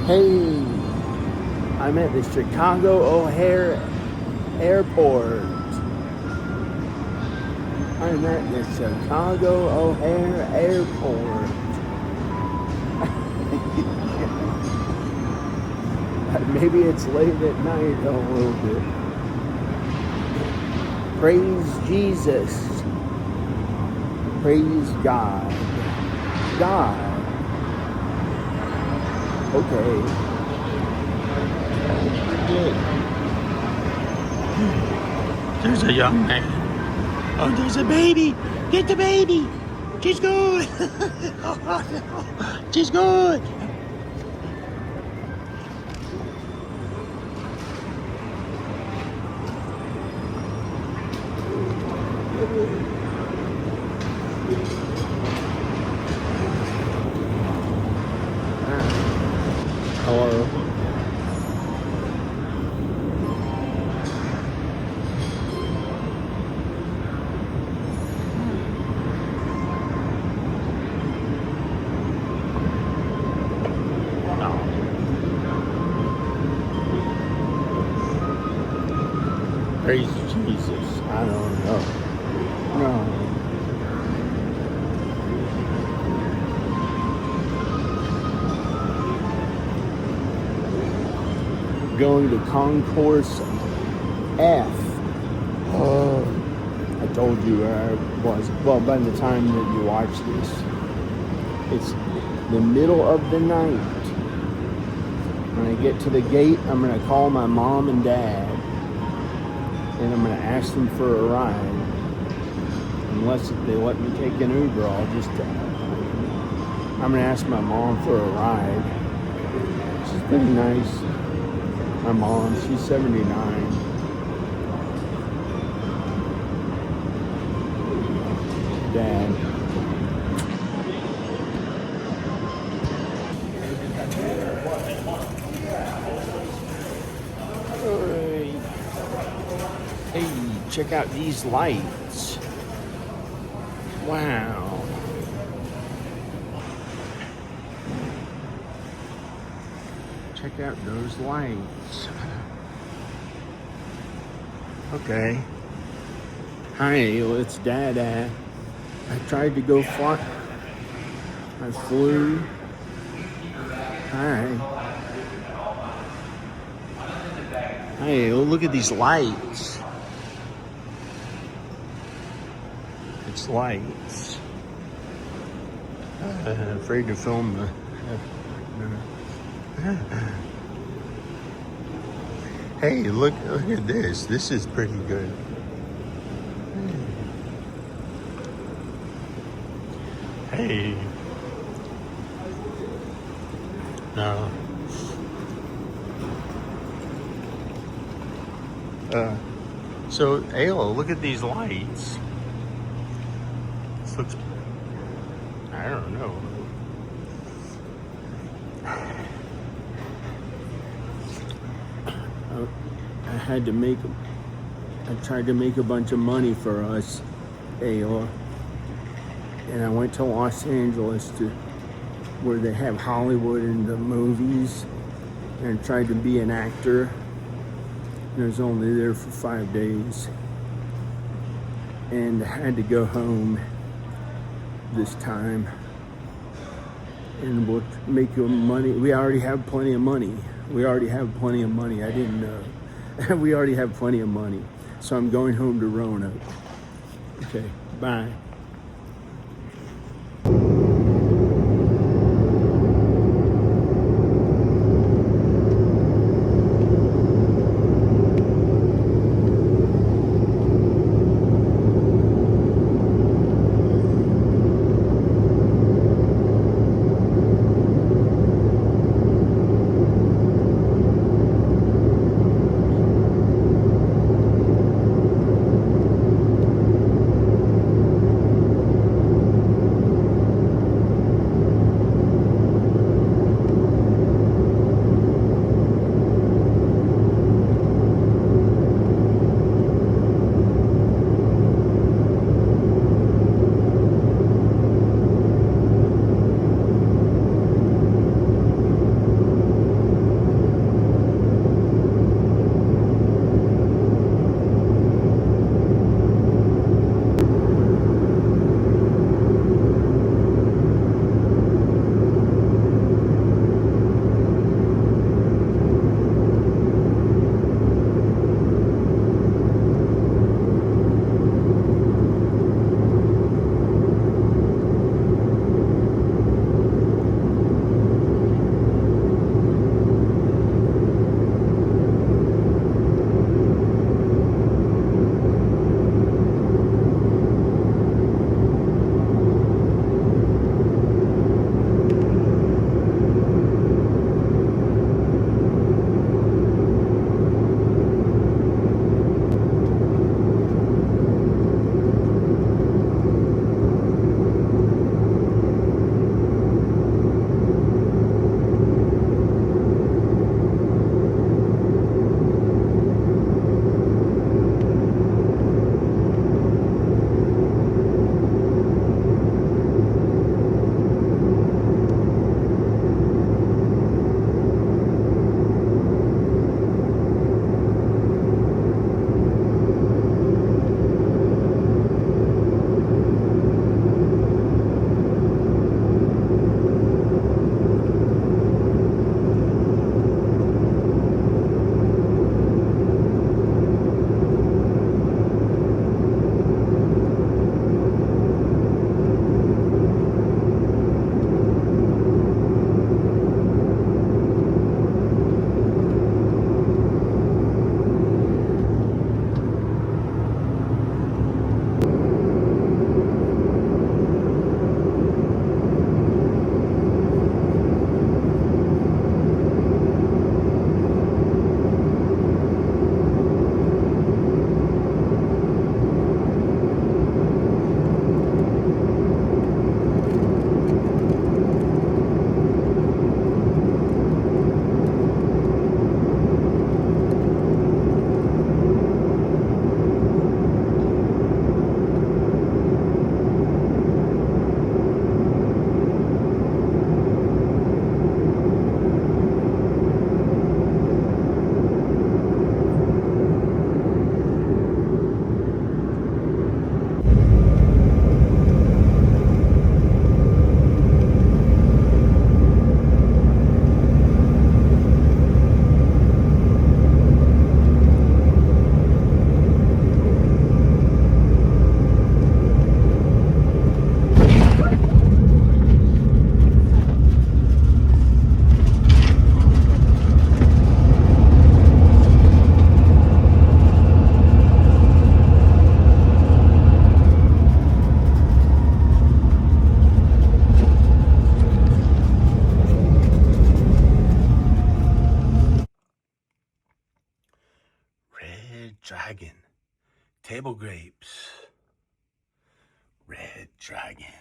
Hey, I'm at the Chicago O'Hare Airport. I'm at the Chicago O'Hare Airport. Maybe it's late at night a little bit. Praise Jesus. Praise God. God. Okay. There's a young man. Oh, there's a baby. Get the baby. She's good. She's good. Hello. Praise Jesus. I don't know. No. Going to Concourse F. I told you where I was. Well, by the time that you watch this, it's the middle of the night. When I get to the gate, I'm going to call my mom and dad. And I'm going to ask them for a ride. Unless they let me take an Uber, I'll just... I'm going to ask my mom for a ride. She's pretty nice. My mom, she's 79. Dad. Hey, check out these lights. Wow. Check out those lights. Okay. Hi, it's Dada. I tried to go fly. I flew. Hi. Hey, look at these lights. It's lights. Afraid to film the... Hey, look at this. This is pretty good. Hey. No. So, Ayla, look at these lights. This looks... I don't know. I tried to make a bunch of money for us, Ayla. And I went to Los Angeles to where they have Hollywood and the movies, and tried to be an actor. And I was only there for 5 days. And I had to go home this time. And we'll make your money. We already have plenty of money. I didn't know. We already have plenty of money. So I'm going home to Roanoke. Okay, bye. table grapes, red dragon,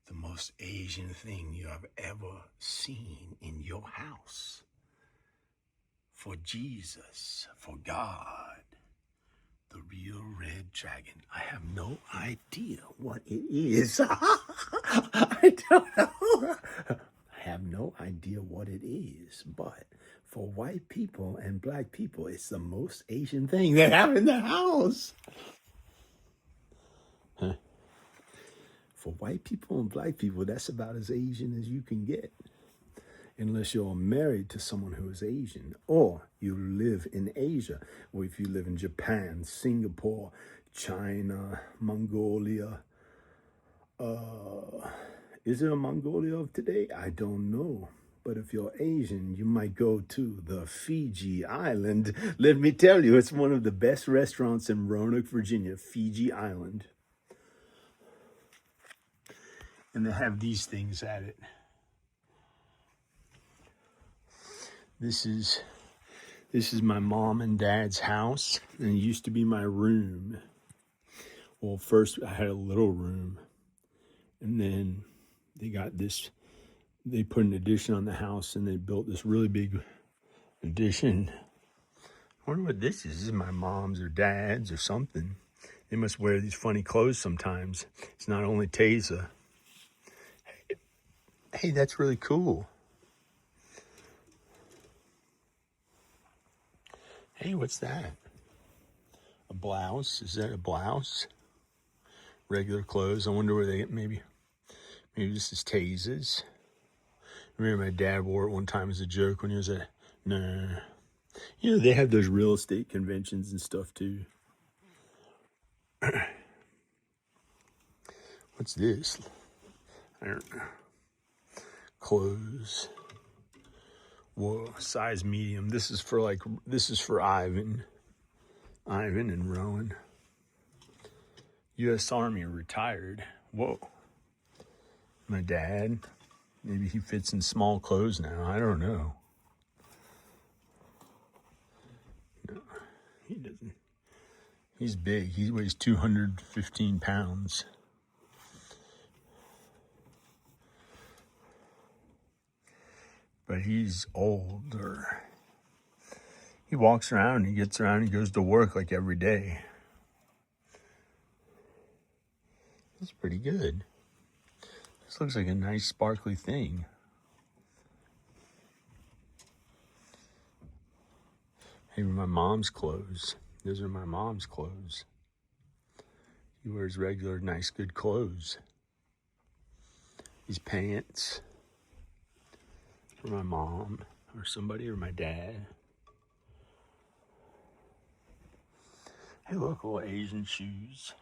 the most Asian thing you have ever seen in your house. For Jesus, for God, the real red dragon. I have no idea what it is. I don't know. I have no idea what it is, but for white people and black people, it's the most Asian thing they have in the house. Huh. For white people and black people, that's about as Asian as you can get. Unless you're married to someone who is Asian, or you live in Asia, or if you live in Japan, Singapore, China, Mongolia. Is there a Mongolia of today? I don't know. But if you're Asian, you might go to the Fiji Island. Let me tell you, it's one of the best restaurants in Roanoke, Virginia, Fiji Island. And they have these things at it. This is my mom and dad's house, and it used to be my room. Well, first I had a little room, and then they got this, they put an addition on the house, and they built this really big addition. I wonder what this is. This is my mom's or dad's or something. They must wear these funny clothes sometimes. It's not only Taser. Hey, that's really cool. Hey, what's that? A blouse? Is that a blouse? Regular clothes. I wonder where they get, maybe this is Taser's. I remember my dad wore it one time as a joke when he was at, nah. You know, they have those real estate conventions and stuff too. What's this? I don't know. Clothes. Whoa, size medium. This is for Ivan and Rowan. U.S. Army retired. Whoa. My dad. Maybe he fits in small clothes now. I don't know. No, he doesn't. He's big. He weighs 215 pounds. But he's older. He walks around, he gets around, he goes to work like every day. That's pretty good. This looks like a nice sparkly thing. Hey, my mom's clothes. Those are my mom's clothes. He wears regular, nice, good clothes. These pants. For my mom or somebody or my dad. Hey, look, little Asian shoes.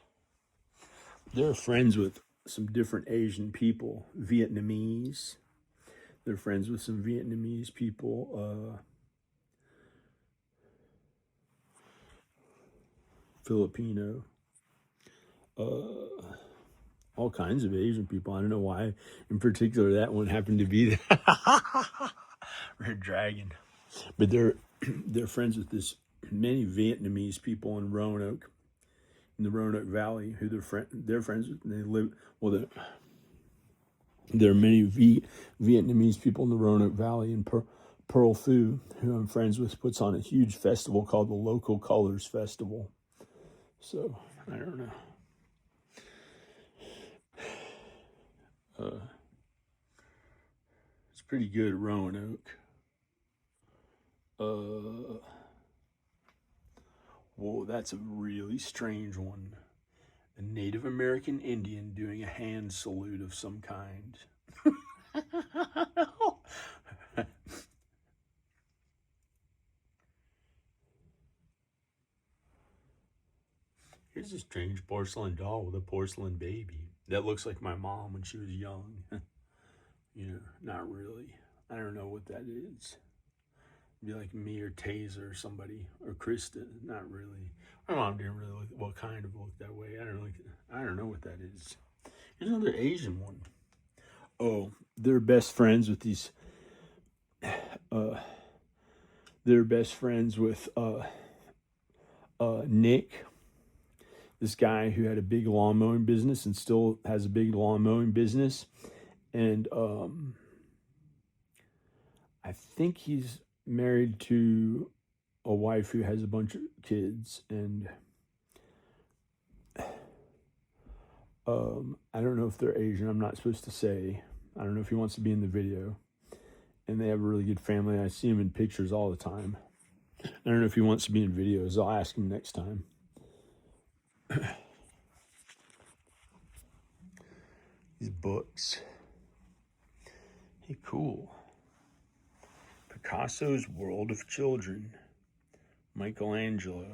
They're friends with some different Asian people, Vietnamese. They're friends with some Vietnamese people, Filipino, all kinds of Asian people. I don't know why, in particular, that one happened to be the Red Dragon. But they're friends with many Vietnamese people in Roanoke, in the Roanoke Valley, who they're friends with. And they live there are many Vietnamese people in the Roanoke Valley, and Pearl Phu, who I'm friends with, puts on a huge festival called the Local Colors Festival. So I don't know. It's pretty good, Roanoke. Whoa, that's a really strange one. A Native American Indian doing a hand salute of some kind. Here's a strange porcelain doll with a porcelain baby. That looks like my mom when she was young. You know, not really. I don't know what that is. It'd be like me or Taser or somebody, or Krista. Not really. My mom didn't really look that way. I don't know what that is. Here's another Asian one. Oh, they're best friends with these. They're best friends with Nick. this guy who had a big lawn mowing business and still has a big lawn mowing business. And I think he's married to a wife who has a bunch of kids. And I don't know if they're Asian. I'm not supposed to say. I don't know if he wants to be in the video. And they have a really good family. I see him in pictures all the time. I don't know if he wants to be in videos. I'll ask him next time. These books. Hey, cool. Picasso's World of Children. Michelangelo.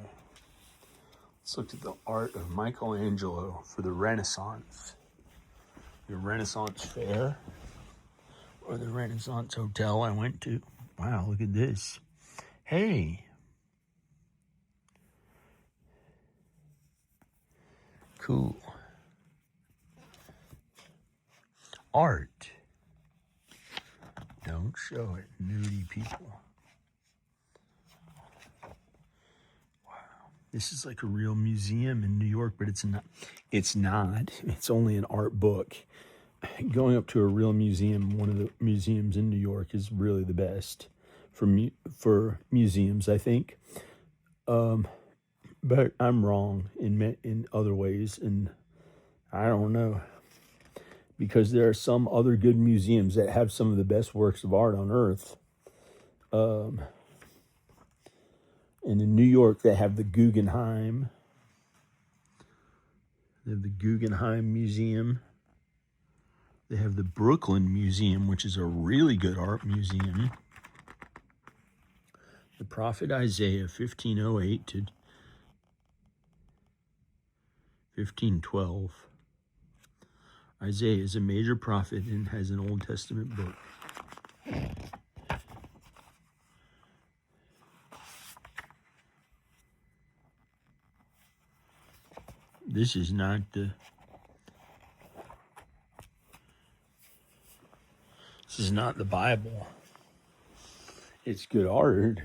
Let's look at the art of Michelangelo for the Renaissance. The Renaissance Fair. Or the Renaissance Hotel I went to. Wow, look at this. Hey. Cool. Art. Don't show it, nudie people. Wow. This is like a real museum in New York, but it's not. It's not. It's only an art book. Going up to a real museum, one of the museums in New York, is really the best for museums, I think. But I'm wrong in other ways, and I don't know, because there are some other good museums that have some of the best works of art on earth. And in New York, they have the Guggenheim. They have the Guggenheim Museum. They have the Brooklyn Museum, which is a really good art museum. The Prophet Isaiah, 1508 to 1512. Isaiah is a major prophet and has an Old Testament book. This is not the... This is not the Bible. It's good art,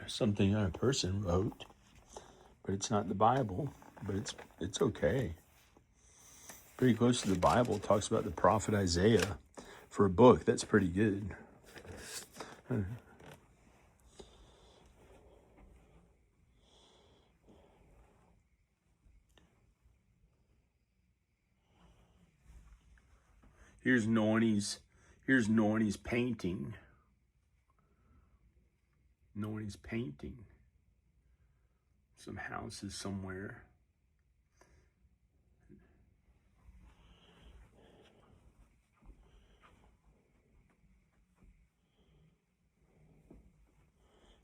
something a person wrote, but it's not the Bible. But it's okay. Pretty close to the Bible. It talks about the prophet Isaiah for a book. That's pretty good. Here's Nornie's painting. Nornie's painting some houses somewhere.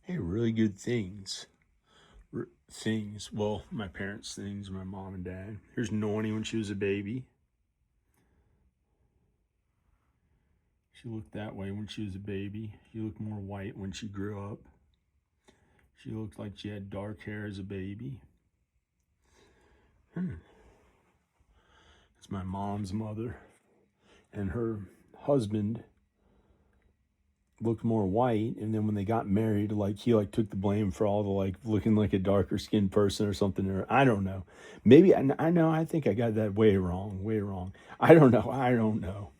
Hey, really good things. Well, my parents' things, my mom and dad. Here's Nornie when she was a baby. She looked that way when she was a baby. She looked more white when she grew up. She looked like she had dark hair as a baby. It's my mom's mother. And her husband looked more white, and then when they got married, he took the blame for all the looking like a darker skinned person or something, or I don't know. Maybe I think I got that way wrong. I don't know.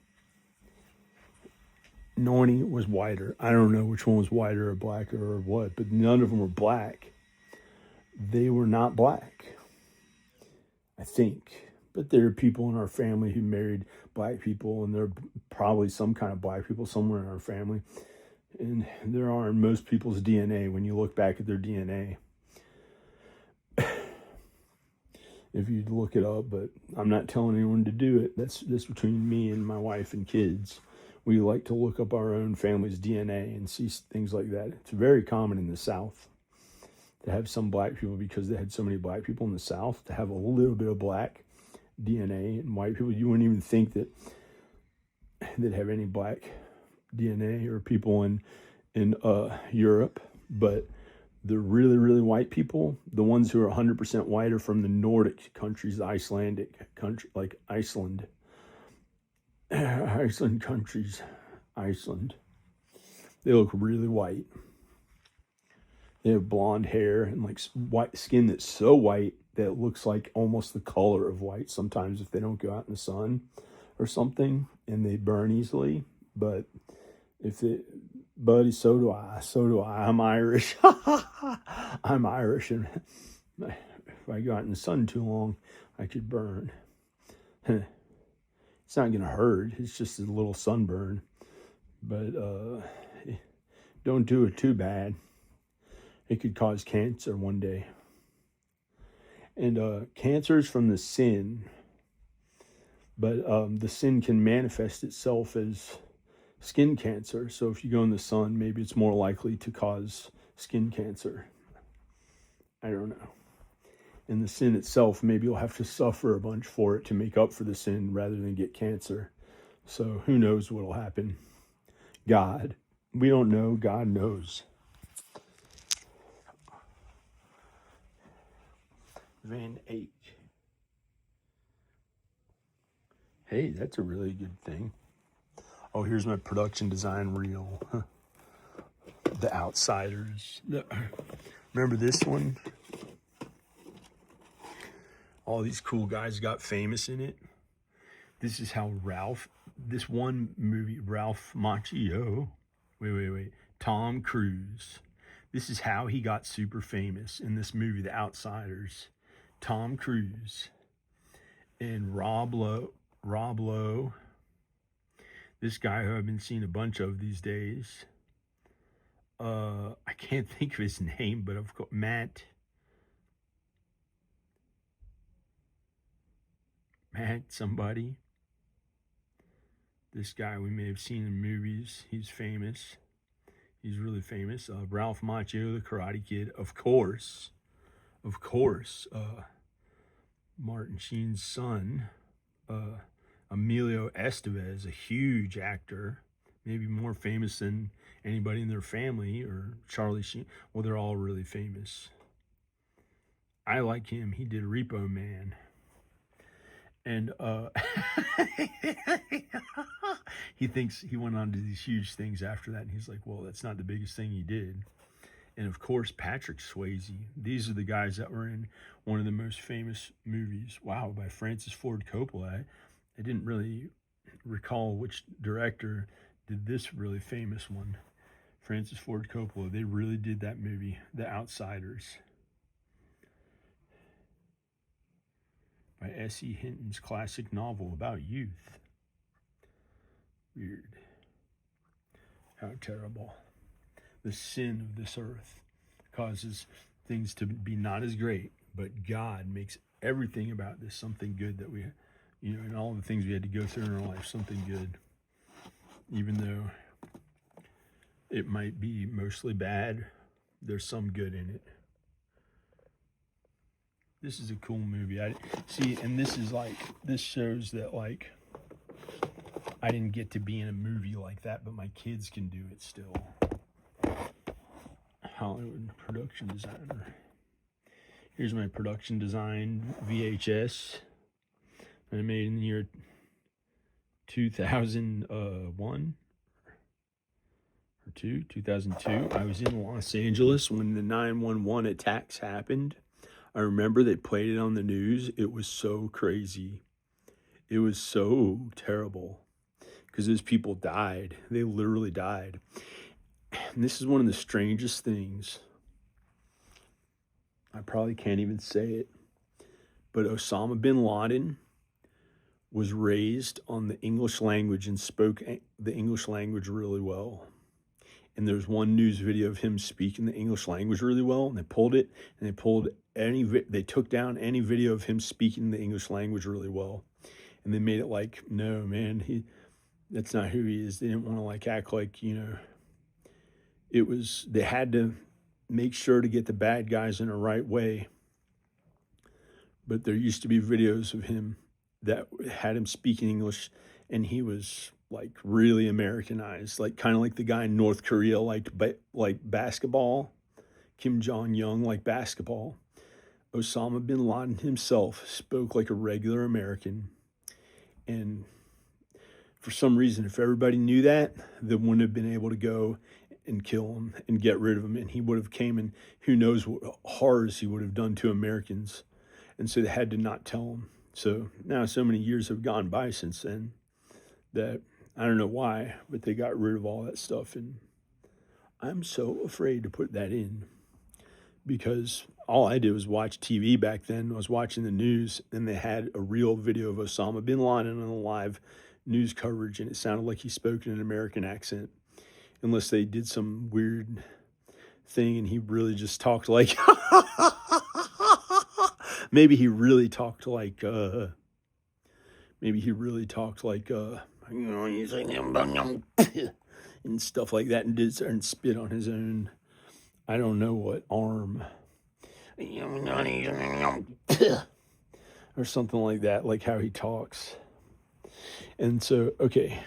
Nornie was whiter. I don't know which one was whiter or blacker or what, but none of them were black. They were not black, I think. But there are people in our family who married black people, and there are probably some kind of black people somewhere in our family. And there are in most people's DNA when you look back at their DNA. If you look it up, but I'm not telling anyone to do it. That's between me and my wife and kids. We like to look up our own family's DNA and see things like that. It's very common in the South to have some black people, because they had so many black people in the South, to have a little bit of black DNA. And white people, you wouldn't even think that they'd have any black DNA, or people in Europe. But the really, really white people, the ones who are 100% white, are from the Nordic countries, the Icelandic country, like Iceland. Iceland countries. Iceland. They look really white. They have blonde hair and white skin that's so white that looks like almost the color of white sometimes if they don't go out in the sun or something, and they burn easily. But if it, buddy, so do I. So do I. I'm Irish. I'm Irish, and if I go out in the sun too long, I could burn. It's not gonna hurt. It's just a little sunburn, but don't do it too bad. It could cause cancer one day. And cancer is from the sin, but the sin can manifest itself as skin cancer. So if you go in the sun, maybe it's more likely to cause skin cancer. I don't know. And the sin itself, maybe you'll have to suffer a bunch for it to make up for the sin rather than get cancer. So who knows what'll happen? God. We don't know. God knows. Van Eyck. Hey, that's a really good thing. Oh, here's my production design reel. The Outsiders. Remember this one? All these cool guys got famous in it. This is how this one movie, Ralph Macchio. Wait. Tom Cruise. This is how he got super famous in this movie, The Outsiders. Tom Cruise and Rob Lowe. This guy who I've been seeing a bunch of these days. I can't think of his name, but of course, Matt somebody. This guy we may have seen in movies. He's famous. He's really famous. Ralph Macchio, the Karate Kid, of course. Martin Sheen's son, Emilio Estevez, a huge actor, maybe more famous than anybody in their family, or Charlie Sheen. Well, they're all really famous. I like him. He did Repo Man. And he thinks he went on to these huge things after that. And he's like, well, that's not the biggest thing he did. And of course, Patrick Swayze. These are the guys that were in one of the most famous movies. Wow, by Francis Ford Coppola. I didn't really recall which director did this really famous one. Francis Ford Coppola. They really did that movie, The Outsiders. By S.E. Hinton's classic novel about youth. Weird. How terrible. The sin of this earth causes things to be not as great, but God makes everything about this something good that we, and all the things we had to go through in our life, something good. Even though it might be mostly bad, there's some good in it. This is a cool movie. And this shows that I didn't get to be in a movie like that, but my kids can do it still. Hollywood production designer. Here's my production design VHS that I made in the year 2001 or 2002. I was in Los Angeles when the 9/11 attacks happened. I remember they played it on the news. It was so crazy. It was so terrible because those people died. They literally died. And this is one of the strangest things. I probably can't even say it. But Osama bin Laden was raised on the English language and spoke the English language really well. And there's one news video of him speaking the English language really well, and they pulled it, and they took down any video of him speaking the English language really well, and they made it like, no, man, that's not who he is. They didn't want to act like, they had to make sure to get the bad guys in the right way. But there used to be videos of him that had him speaking English, and he was really Americanized, kind of like the guy in North Korea liked basketball. Kim Jong-un liked basketball. Osama bin Laden himself spoke like a regular American. And for some reason, if everybody knew that, they wouldn't have been able to go and kill him and get rid of him. And he would have came, and who knows what horrors he would have done to Americans And so they had to not tell him. So now so many years have gone by since then that I don't know why, but they got rid of all that stuff. And I'm so afraid to put that in because all I did was watch TV back then. I was watching the news and they had a real video of Osama bin Laden on a live news coverage, and it sounded like he spoke in an American accent, unless they did some weird thing and he really just talked like maybe he really talked like and stuff like that, and did and spit on his own, I don't know what arm or something like that, like how he talks. And so, okay.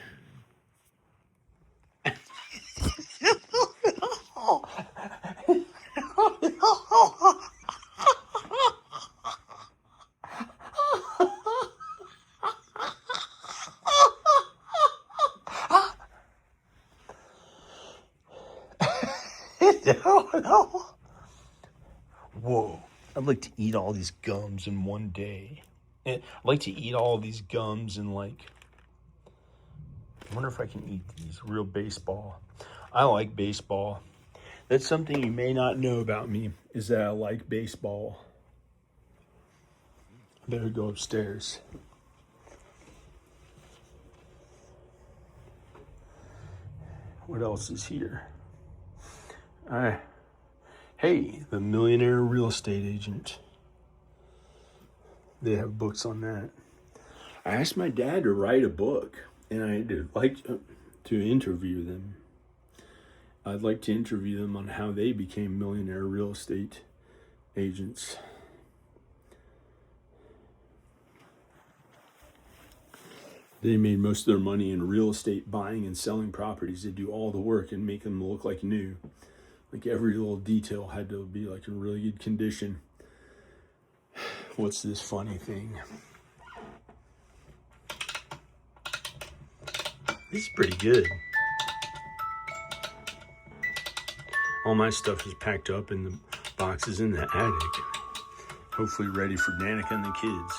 Whoa. I'd like to eat all these gums in one day. I'd like to eat all these gums and I wonder if I can eat these. Real baseball. I like baseball. That's something you may not know about me, is that I like baseball. I better go upstairs. What else is here? Hey, The Millionaire Real Estate Agent. They have books on that. I asked my dad to write a book, and I'd like to interview them. I'd like to interview them on how they became millionaire real estate agents. They made most of their money in real estate, buying and selling properties. They do all the work and make them look like new. Like every little detail had to be like in really good condition. What's this funny thing? This is pretty good. All my stuff is packed up in the boxes in the attic. Hopefully ready for Danica and the kids.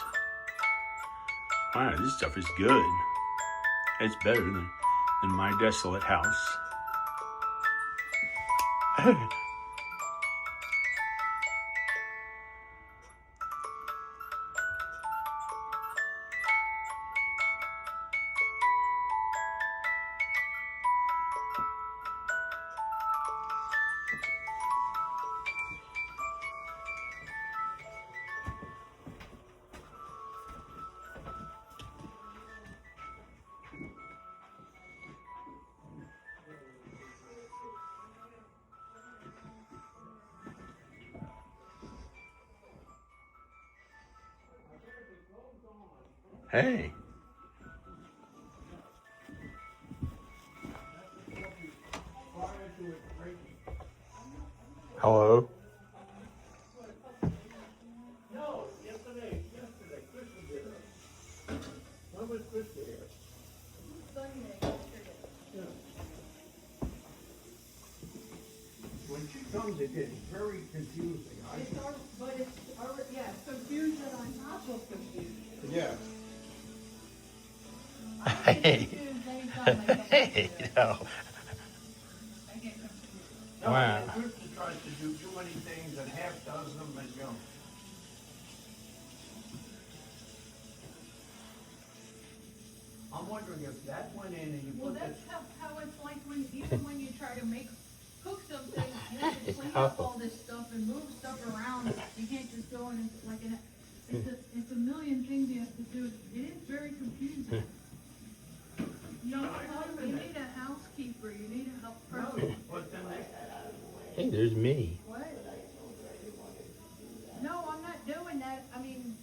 Wow, this stuff is good. It's better than my desolate house. Hey. Hello. No, yesterday. Crystal did it. When was Crystal here? Sunday, yesterday. Yeah. When she comes, it gets very confusing. It's confusion on top of confusion. Yeah. Hey. Hey. No. I get confused. No, Wow. Crystal tries to do too many things and half does them and I'm wondering if that went in and you Well, put that's this. how it's like even when you try to cook something, you have to clean up all this stuff and move stuff around. You can't just go in and it's a million things you have to do. It is very confusing. You need a housekeeper. You need a help person. But then Hey, there's me. What? No, I'm not doing that. I mean,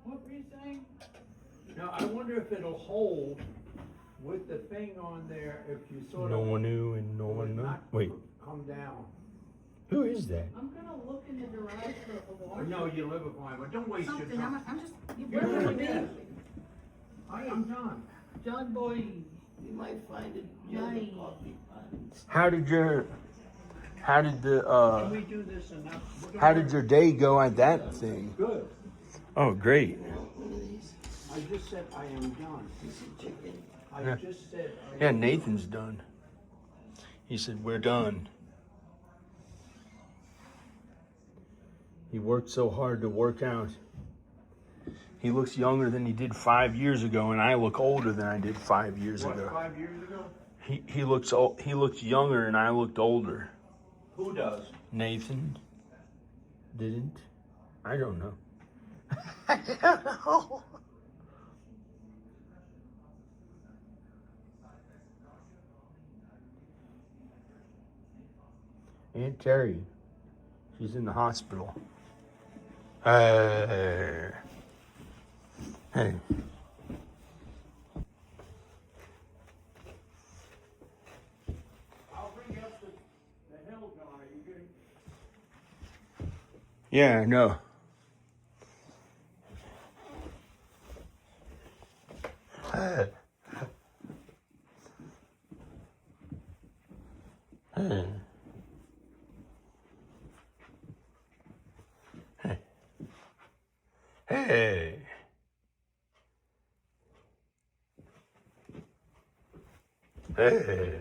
what were you saying? now I wonder if it'll hold with the thing on there if you sort No of one knew and no one knew. not Wait, come down. who is that? I'm gonna look in the garage for a water. No, you live with mine, but don't waste your Something. time. I'm just. You're Where doing would it this. be? I am John. John Boy. You might find it Johnny. near the coffee pot. How did your How did the Can we do this enough? how did your day go at that thing? Good. Oh, great. I just said I am done. I Yeah. just said I Yeah, am Nathan's done. He said, we're done. He worked so hard to work out. He looks younger than he did 5 years ago, and I look older than I did 5 years What, ago. 5 years ago? He looks younger, and I looked older. Who does? Nathan didn't. I don't know. I don't know. Aunt Terry, she's in the hospital. Hey. Hey. I'll bring up the hill guy. Yeah, I know. Hey. Hey. Hey. Hey. Hey.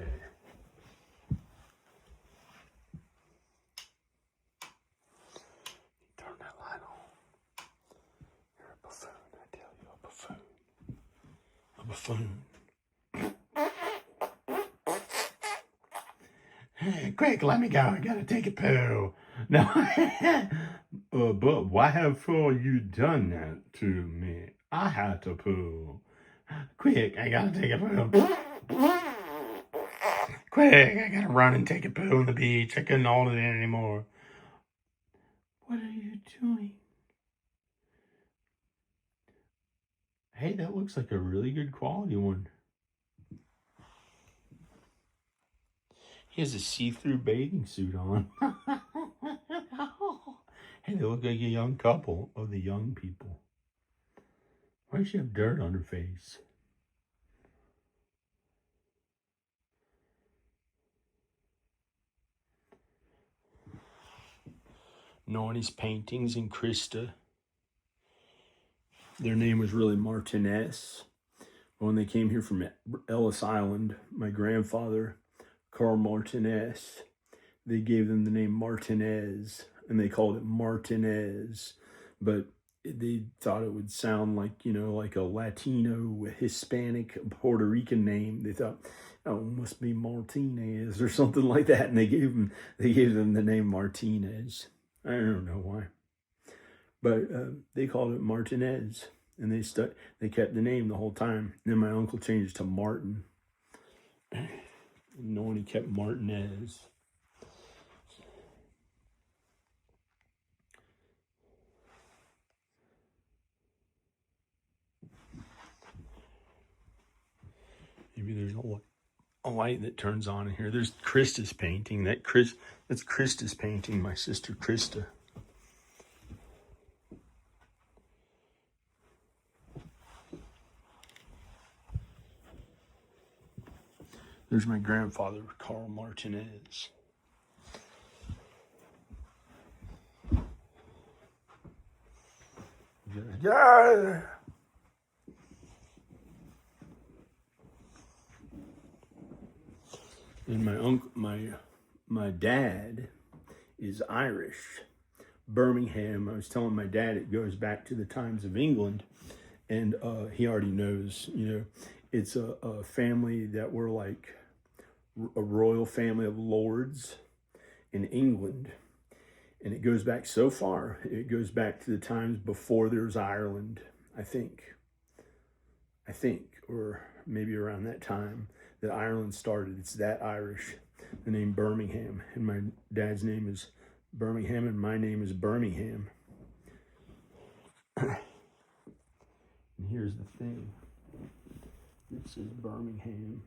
Turn that light on. You're a buffoon, I tell you, a buffoon. A buffoon. Hey, quick, let me go. I gotta take a poo. No. But why have you done that to me? I had to poo. Quick, I gotta take a poo. Quick, I gotta run and take a poo on the beach. I couldn't hold it in anymore. What are you doing? Hey, that looks like a really good quality one. He has a see-through bathing suit on. Hey, they look like a young couple. Oh, the young people. Why does she have dirt on her face? Nornie's paintings and Krista. Their name was really Martinez. When they came here from Ellis Island, my grandfather, Carl Martinez, they gave them the name Martinez, and they called it Martinez. But they thought it would sound like, like a Latino, Hispanic, Puerto Rican name. They thought, oh, it must be Martinez or something like that. And they gave them the name Martinez. I don't know why. But they called it Martinez. And they kept the name the whole time. And then my uncle changed it to Martin. And no one kept Martinez. Maybe there's a light that turns on in here. There's Krista's painting. That's Krista's painting, my sister Krista. There's my grandfather, Carl Martinez. Yeah. And my dad is Irish. Birmingham. I was telling my dad it goes back to the times of England, and he already knows. It's a family that were like a royal family of lords in England, and it goes back so far. It goes back to the times before there was Ireland, I think, or maybe around that time that Ireland started. It's that Irish. The name Birmingham, and my dad's name is Birmingham, and my name is Birmingham. And here's the thing. This is Birmingham.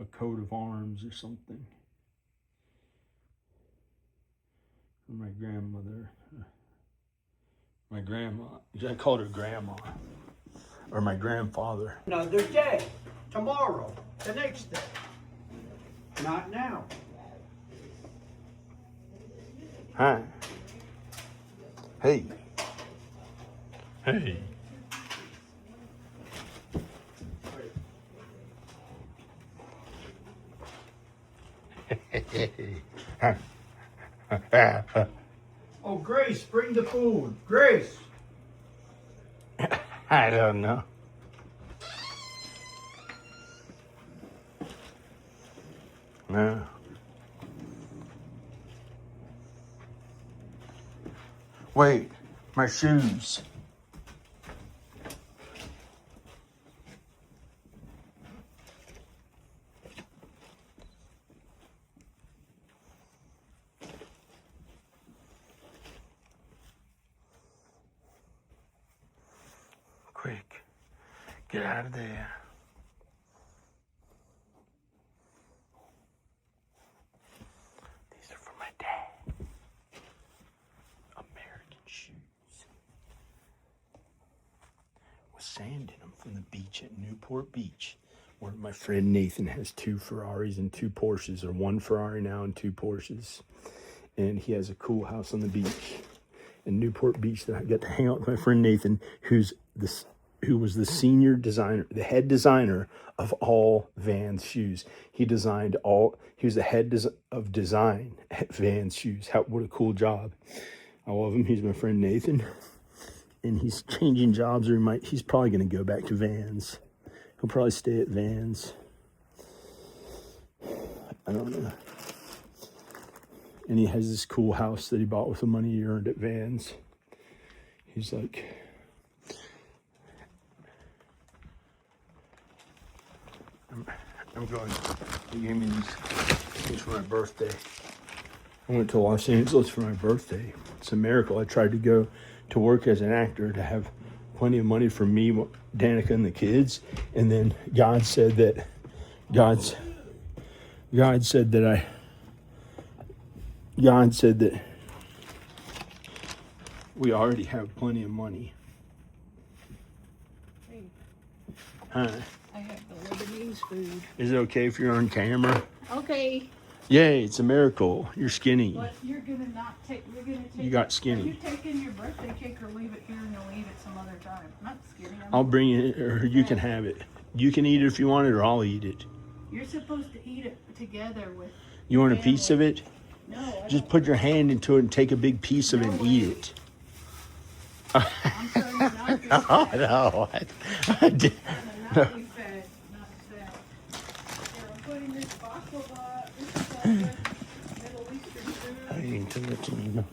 A coat of arms or something. My grandmother. My grandma. I called her grandma. Or my grandfather. Another day. Tomorrow. The next day. Not now. Hi. Hey. Hey. Oh, Grace, bring the food. Grace. I don't know. No. Wait, my shoes. Quick, get out of there. These are for my dad. American shoes. With sand in them from the beach at Newport Beach, where my friend Nathan has 2 Ferraris and 2 Porsches, or 1 Ferrari now and 2 Porsches. And he has a cool house on the beach in Newport Beach that I got to hang out with my friend Nathan, who was the senior designer, the head designer of all Vans shoes. He was the head of design at Vans shoes. What a cool job. I love him. He's my friend Nathan. And he's changing jobs, or he's probably going to go back to Vans. He'll probably stay at Vans. I don't know. And he has this cool house that he bought with the money he earned at Vans. He's like, I'm going, he gave me these for my birthday. I went to Los Angeles for my birthday. It's a miracle. I tried to go to work as an actor to have plenty of money for me, Danica, and the kids. And then God said that we already have plenty of money. Hey, Huh? I have the Lebanese food. Is it okay if you're on camera? Okay, Yay, it's a miracle. You're skinny. but you're gonna take. You got Are skinny. you taking your birthday cake or leave it here and you'll eat it some other time? Not skinny. I'll bring it, or you can have it. You can eat it if you want it, or I'll eat it. You're supposed to eat it together with. You want a piece of it? No, I Just put your hand into it and take a big piece of it and eat it. I'm trying to not be fat. Oh, no. I did. Not be fat, not fat. Here, I'm putting this baklava, this Middle Eastern food. You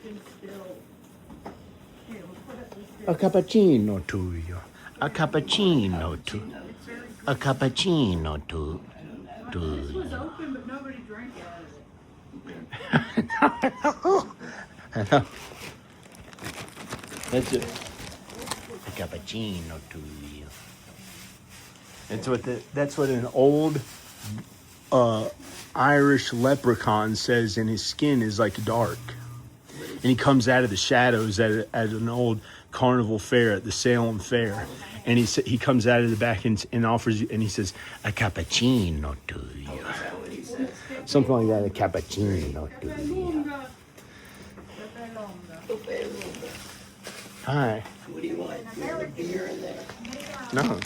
can still. Here, we'll put it with A cappuccino to you. A cappuccino to. A cappuccino to. This was open, but nobody drank out of it. I know. That's it. A cappuccino to you. That's what an old Irish leprechaun says, and his skin is like dark. And he comes out of the shadows at an old carnival fair at the Salem Fair. And he comes out of the back and offers you, and he says, a cappuccino to you. Something like that, a cappuccino to you. Hi. What do you want? You have a beer in there? No, How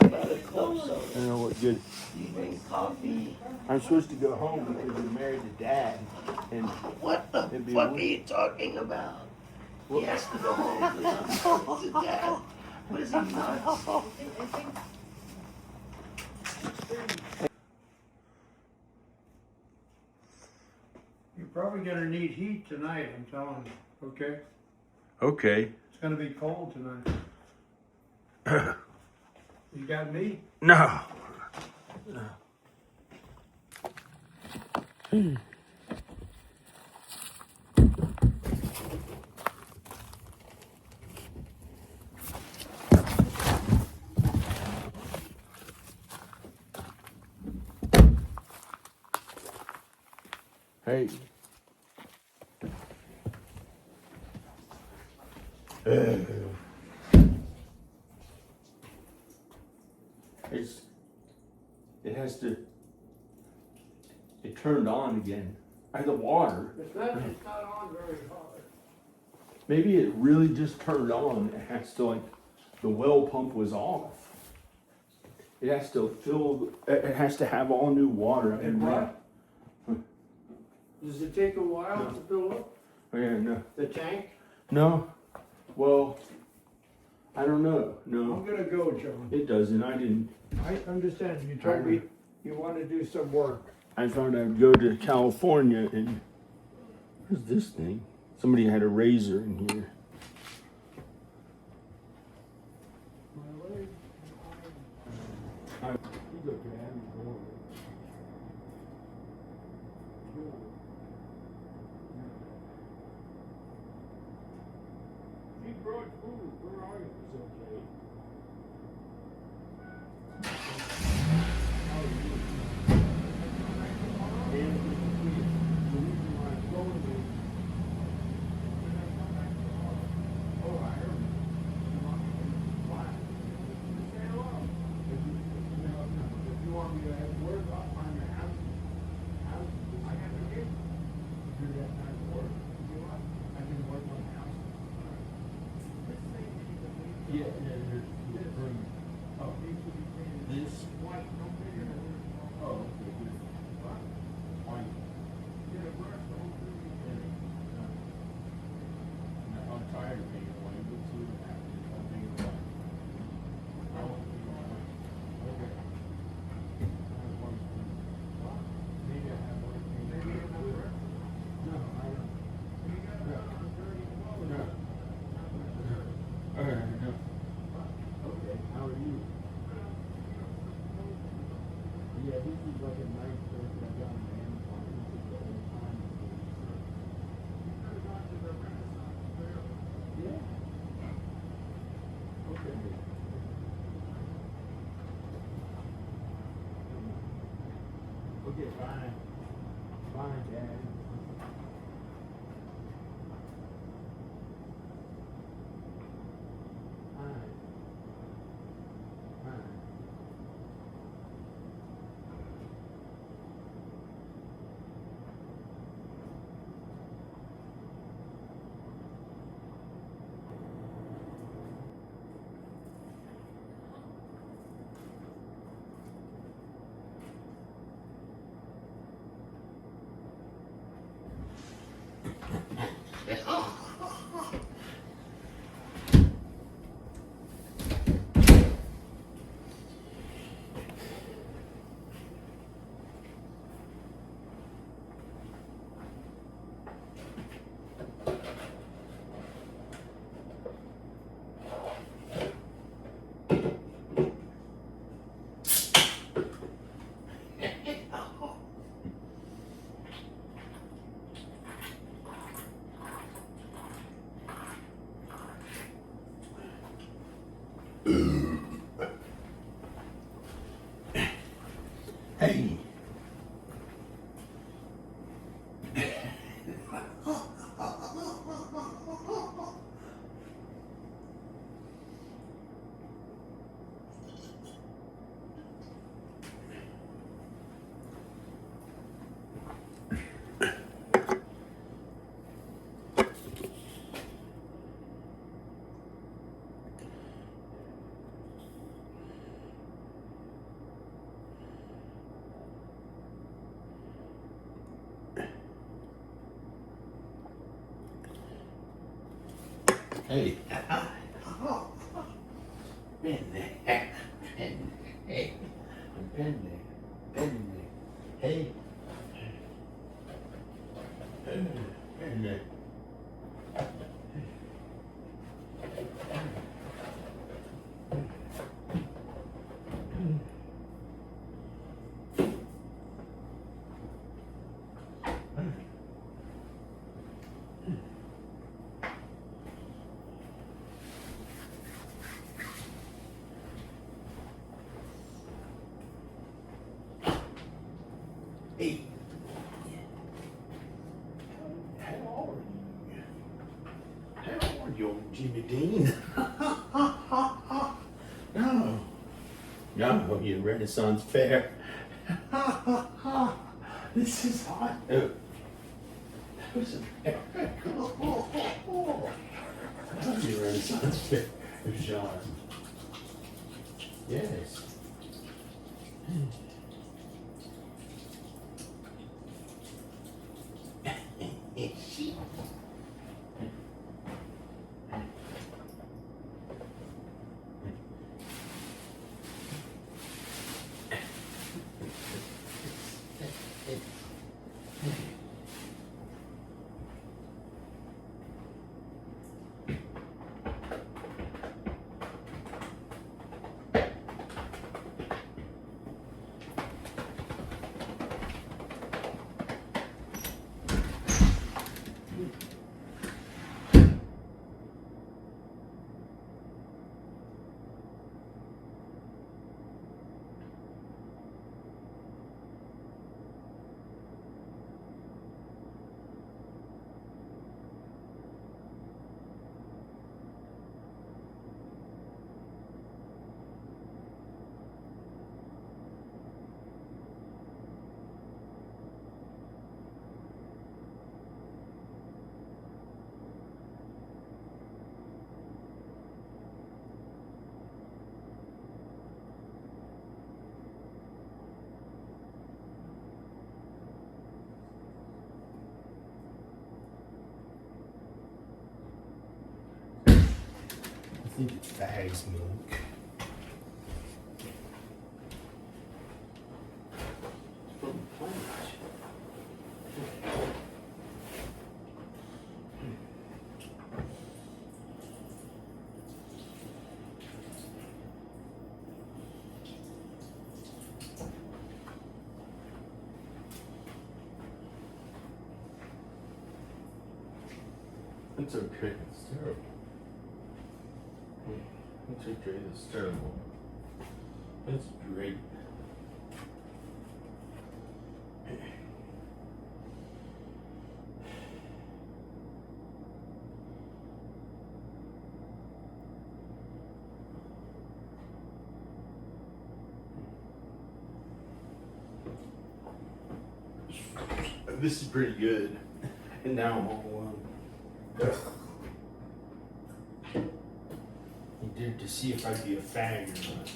about a club soda? I don't know what good. Do you drink coffee? I'm supposed to go home because I'm married to Dad. And What the It'd be fuck a- are you talking about? He has to go home because I'm married to Dad. What is he nuts? You're probably gonna need heat tonight, I'm telling you, okay? okay. It's gonna be cold tonight. You got me? No. Hey. It has to turned on again. The water. It's not on very hard. Maybe it really just turned on. It has to like, the well pump was off. It has to fill, it has to have all new water. And what? Does it take a while No. to fill up Oh, yeah, no. the tank? No. Well, I don't know. I'm No, gonna go, John. it doesn't. I didn't. I understand, you told me you wanna do some work. I thought I'd go to California and what's this thing? Somebody had a razor in here. He brought food, where are you? It's okay. Okay, fine. Fine, Dad. Fine. Fine. Hey. Hey. Been there. Been there. Hey. Been there. Been there. Hey. Been there. Hey. How are you? How are you, Jimmy Dean? No, you Renaissance fair. This is hot. That was a that'd be a Renaissance fair, John. Yes. I think it's bag's milk. From the plant. It's okay, it's terrible. It's okay, it's terrible. It's great. This is pretty good. And now I'm all I did to see if I'd be a fag or not.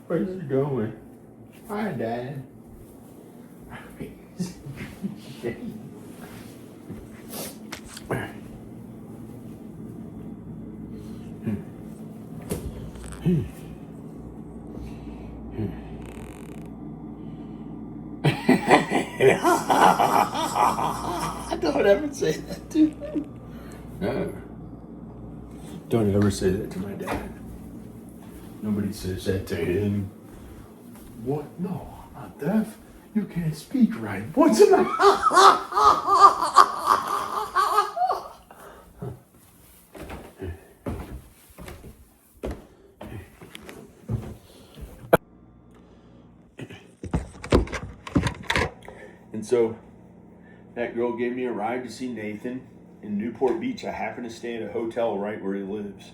Where's it going? Hi, Dad. Don't ever say that to him. No. Don't ever say that to my dad. Nobody says that to him. What? No, I'm not deaf. You can't speak right. What's in my... And so that girl gave me a ride to see Nathan in Newport Beach. I happen to stay at a hotel right where he lives,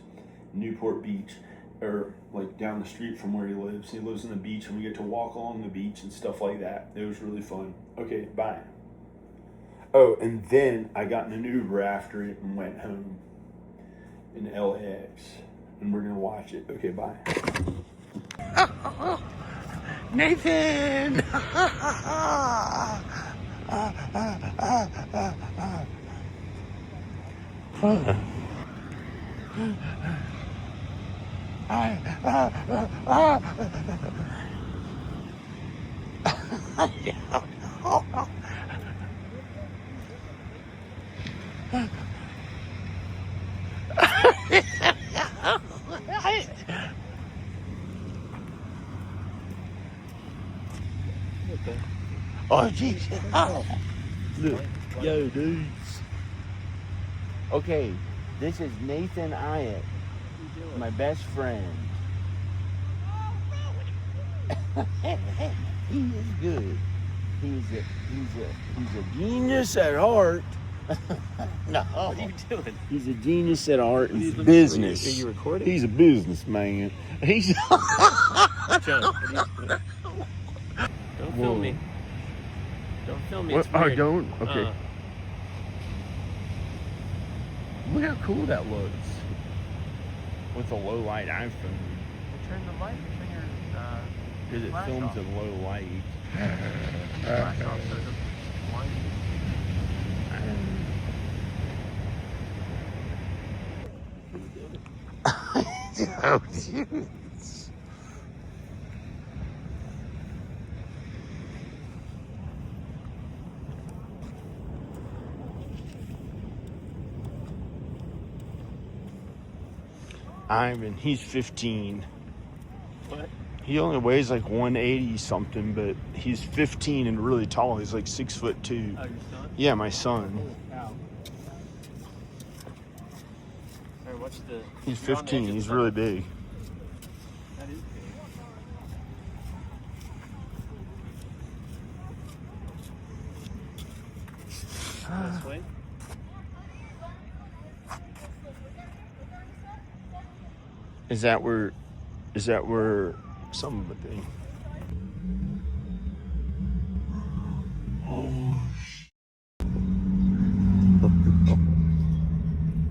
Newport Beach, or like down the street from where he lives. He lives on the beach, and we get to walk along the beach and stuff like that. It was really fun. Okay, bye. Oh, and then I got in an Uber after it and went home in LAX. And we're gonna watch it. Okay, bye. Nathan! Oh, Jesus. Look, yo, dudes. Okay, this is Nathan Iett, my best friend. He is good. He's a genius at art. No. What are you doing? He's a genius at art and business. Are you recording? He's a businessman. He's John, what are you doing? Don't film me. Don't film me. It's Oh, weird. don't? Okay. Look how cool that looks. With a low light iPhone. Turn the light. Turn your Because it flash films off. in low light. Flash off so the light. Oh, dude. Ivan, he's 15. What? He only weighs like 180 something, but he's 15 and really tall. He's like 6'2". Oh, your son? Yeah, my son. Wow. Alright, what's the... He's you're on the edge 15. of He's the- really big. That is big. This way? Is that where some of it thing?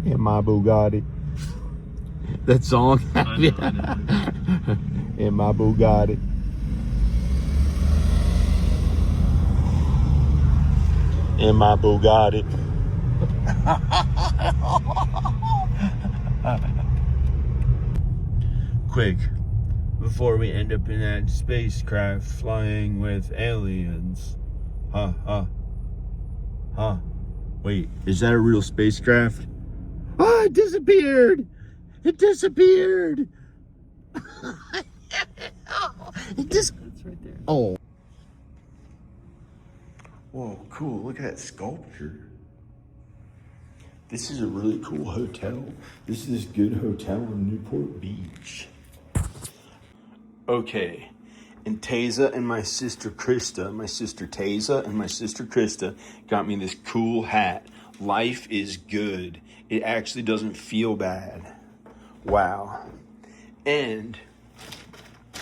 In my Bugatti. That song. In my Bugatti. In my Bugatti. Quick, before we end up in that spacecraft flying with aliens. Wait, is that a real spacecraft? Oh, it disappeared! It disappeared! It That's right there. Oh. Whoa, cool. Look at that sculpture. This is a really cool hotel. This is a good hotel in Newport Beach. Okay. And Taza and my sister Krista, got me this cool hat. Life is good. It actually doesn't feel bad. Wow. And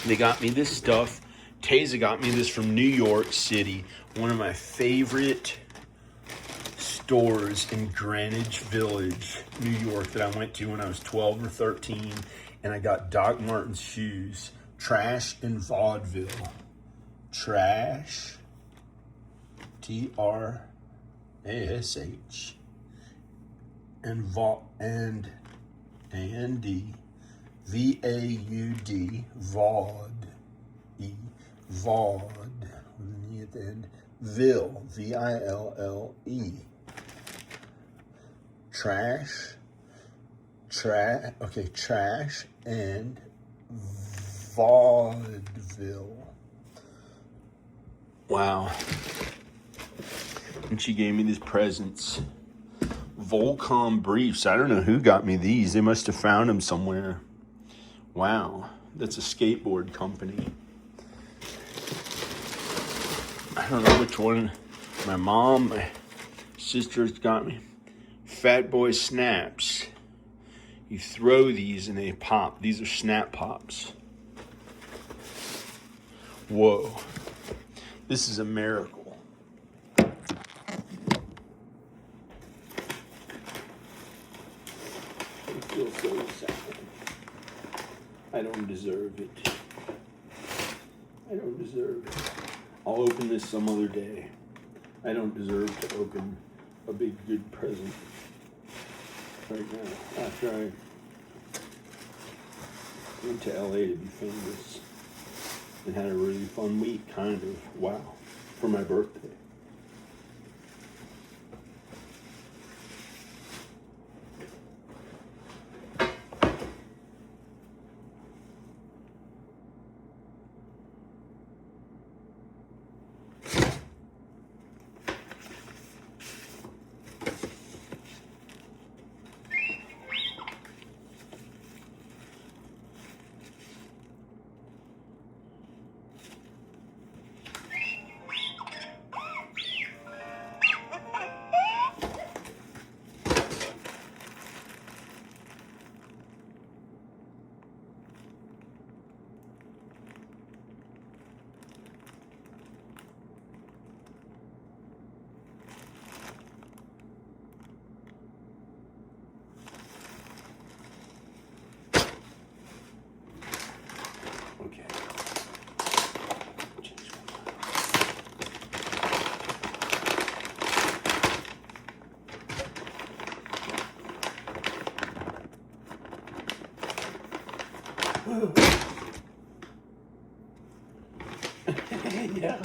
they got me this stuff. Taza got me this from New York City, one of my favorite stores in Greenwich Village, New York, that I went to when I was 12 or 13, and I got Doc Martens shoes, Trash and Vaudeville. Trash, Trash, and VAUD, Vaud, Vaud, with an E at the end, Ville, VILLE. Trash and Vaudeville. Wow. And she gave me these presents. Volcom briefs. I don't know who got me these. They must have found them somewhere. Wow. That's a skateboard company. I don't know which one. My mom, my sister's got me. Fat Boy Snaps. You throw these and they pop. These are snap pops. Whoa. This is a miracle. feel so sad. I don't deserve it. I don't deserve it. I'll open this some other day. I don't deserve to open a big good present right now after I went to LA to be famous and had a really fun week, kind of. Wow. For my birthday. Okay. Change yeah.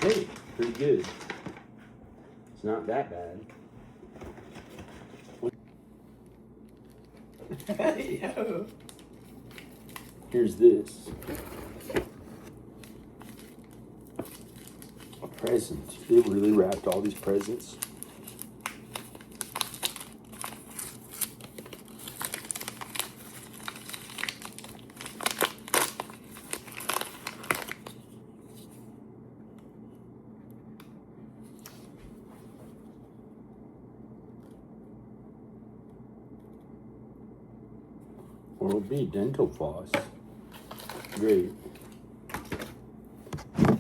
Hey, pretty good. It's not that bad. Yeah. Here's this. A present. They really wrapped all these presents. Or it'll be dental floss. Great.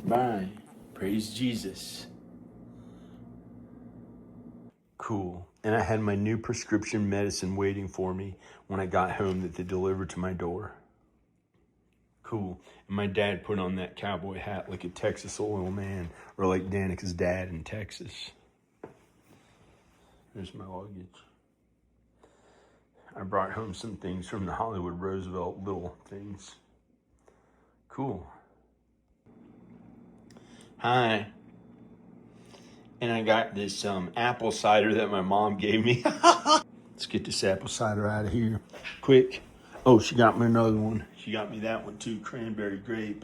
Bye. Praise Jesus. Cool. And I had my new prescription medicine waiting for me when I got home that they delivered to my door. Cool. And my dad put on that cowboy hat like a Texas oil man, or like Danica's dad in Texas. There's my luggage. I brought home some things from the Hollywood Roosevelt, little things. Cool. Hi. And I got this apple cider that my mom gave me. Let's get this apple cider out of here quick. Oh, she got me another one. She got me that one too, cranberry grape.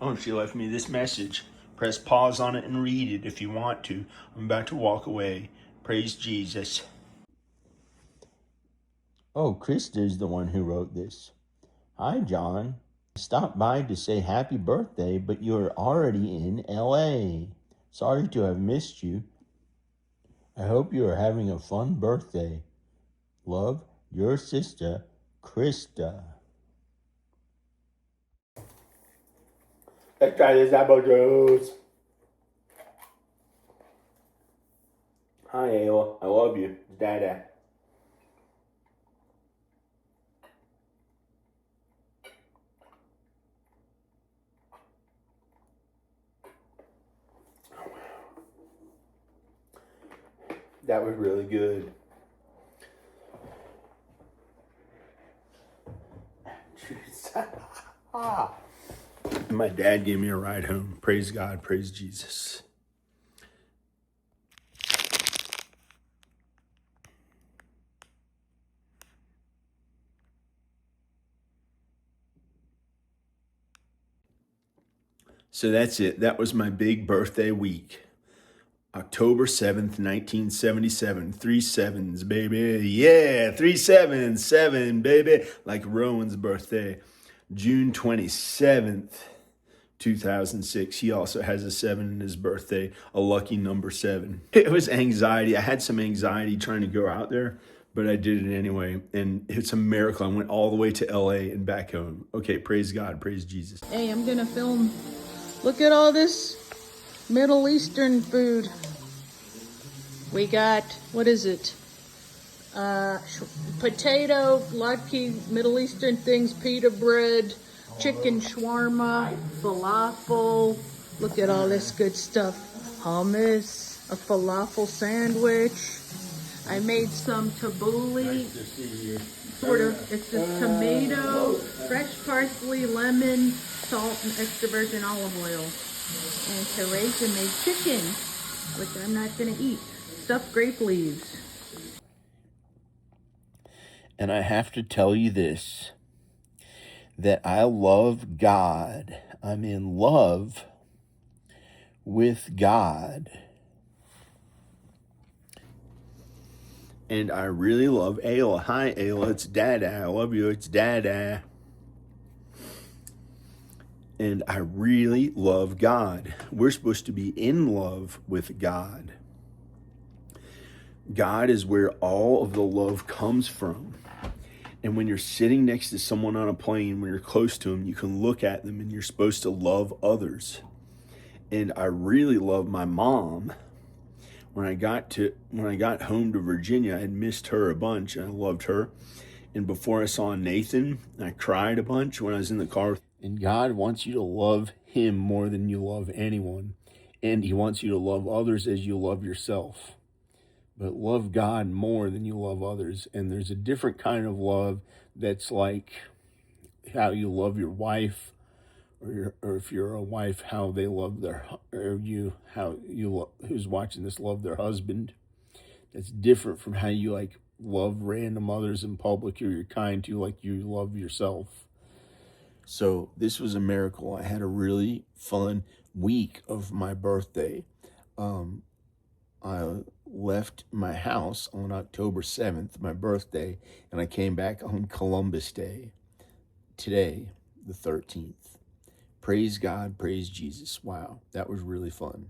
Oh, and she left me this message. Press pause on it and read it if you want to. I'm about to walk away. Praise Jesus. Oh, Krista's the one who wrote this. Hi, John. I stopped by to say happy birthday, but you're already in LA. Sorry to have missed you. I hope you are having a fun birthday. Love, your sister, Krista. Let's try this apple juice. Hi, Ayla. I love you. It's Dada. That was really good. My dad gave me a ride home. Praise God, praise Jesus. So that's it. That was my big birthday week. October 7th, 1977. 3 sevens, baby. Yeah, 377, baby. Like Rowan's birthday. June 27th, 2006. He also has a 7 in his birthday, a lucky number 7. It was anxiety. I had some anxiety trying to go out there, but I did it anyway. And it's a miracle. I went all the way to LA and back home. Okay, praise God, praise Jesus. Hey, I'm gonna film. Look at all this Middle Eastern food. We got, what is it? Potato, latke, Middle Eastern things, pita bread, chicken shawarma, falafel. Look at all this good stuff. Hummus, a falafel sandwich. I made some tabbouleh. Sort of, it's just tomato, fresh parsley, lemon, salt, and extra virgin olive oil. And Teresa made chicken, which I'm not gonna eat. Stuffed grape leaves. And I have to tell you this, that I love God. I'm in love with God. And I really love Ayla. Hi, Ayla. It's Dada. I love you. It's Dada. And I really love God. We're supposed to be in love with God. God is where all of the love comes from. And when you're sitting next to someone on a plane, when you're close to them, you can look at them and you're supposed to love others. And I really love my mom. When I got home to Virginia, I had missed her a bunch, and I loved her. And before I saw Nathan, I cried a bunch when I was in the car. And God wants you to love him more than you love anyone. And he wants you to love others as you love yourself. But love God more than you love others. And there's a different kind of love that's like how you love your wife, or if you're a wife, how they love who's watching this love their husband. That's different from how you like love random others in public, or you're kind to like you love yourself. So this was a miracle. I had a really fun week of my birthday. I left my house on October 7th, my birthday, and I came back on Columbus Day, today, the 13th. Praise God, praise Jesus. Wow, that was really fun.